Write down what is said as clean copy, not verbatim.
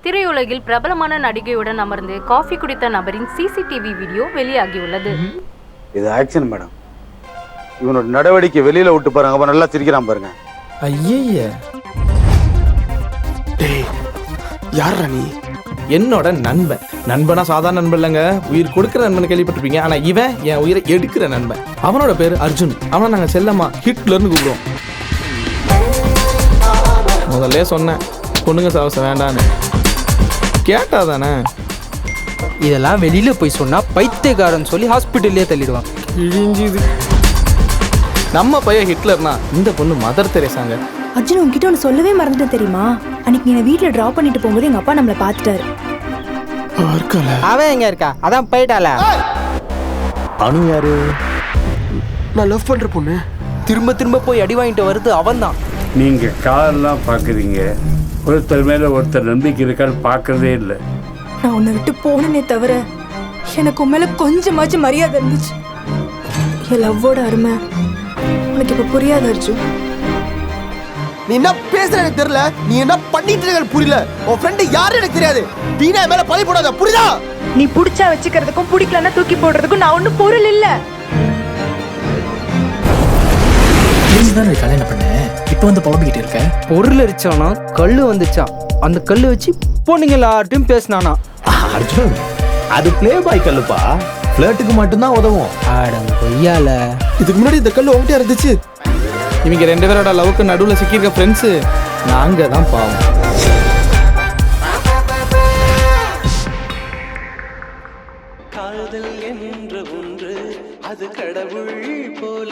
திரையுலகில் பிரபலமான நடிகையுடன் அமர்ந்து காஃபி குடித்த நபரின் சிசிடிவி வீடியோ வெளியாகியுள்ளது. இது ஆக்ஷன் மேடம். இவனோட நடவடிக்கை வெளியில விட்டு பாருங்க, அப்ப நல்லா சிரிக்கிறான் பாருங்க. ஐயே, டேய் யாரா நீ? என்னோட நண்பன். நண்பனா சாதாரண நண்பன் இல்லைங்க, உயிர் கொடுக்குற நண்பன் கேள்விப்பட்டிருப்பீங்க. ஆனா இவன் என் உயிரை எடுக்கிற நண்பன். அவனோட பேரு அர்ஜுன். அவனை நாங்க செல்லம்மா ஹிட்லர்னு கூப்பிடுவோம். முதல்ல சொன்னேன் பொண்ணுங்க சாவசம் வேண்டான்னு, கேட்டாதானே? இதெல்லாம் வெளியில போய் சொன்னா பைத்தியக்காரன் சொல்லி ஹாஸ்பிட்டல்லே தள்ளிடுவான். இழிஞ்சுது. நம்ம பையன் ஹிட்லர்னா இந்த பொண்ணு மதர் தெரேசாங்க. அர்ஜுன் உங்ககிட்ட ஒன்று சொல்லவே மறந்துட்டேன் தெரியுமா? அன்னைக்கு நீ வீட்டில் ட்ராப் பண்ணிட்டு போகும்போது எங்கள் அப்பா நம்மளை பார்த்துட்டாரு. அவன் எங்க இருக்கா? அதான் போயிட்டால. அனு யாரு? நான் லவ் பண்ற பொண்ணு. திரும்ப திரும்ப போய் அடி வாங்கிட்டு வருது அவன் தான். நீங்க காரெல்லாம் பாக்குறீங்க, ஒருத்தர் மேல ஒருத்தர் நம்பிக்கை இருக்கான்னு பார்க்கறதே இல்லை. நான் உன்னை விட்டு போனேனே தவிர எனக்கு உன் மேலே கொஞ்சமாச்சும் மரியாதை இருந்துச்சு. என் லவ்வோட அருமை உனக்கு இப்போ புரியாது அர்ஜுன். நீ என்ன பேசுற எனக்கு தெரியல, நீ என்ன பண்ணிட்டு இருக்க புரியல. உன் ஃப்ரெண்ட் யாரு எனக்கு தெரியாது. வீணா மேல பழி போடாத, புரியுதா? நீ பிடிச்சா வச்சுக்கிறதுக்கும் பிடிக்கலன்னா தூக்கி போடுறதுக்கும் நான் ஒன்றும் பொருள் இல்லை. கல்யாணம் பண்ண இப்போ வந்து புலம்பிக்கிட்டு இருக்க. பொருள் அடிச்சானா கல்லு வந்துச்சா, அந்த கல்லு வச்சு பொண்ணுங்க எல்லார்ட்டையும் பேசினானா. அர்ஜுன், அது பிளே பாய் கல்லுப்பா, ஃபிளர்ட்டுக்கு மட்டும்தான் உதவும். ஆடம் கொய்யால. இதுக்கு முன்னாடி இந்த கல்லு உங்ககிட்ட இருந்துச்சு. இவங்க ரெண்டு பேரோட லவ்க்கு நடுவில் சிக்கியிருக்க ஃப்ரெண்ட்ஸு நாங்க தான் பாவம். காதல் என்ற ஒன்று அது கடவுள் போல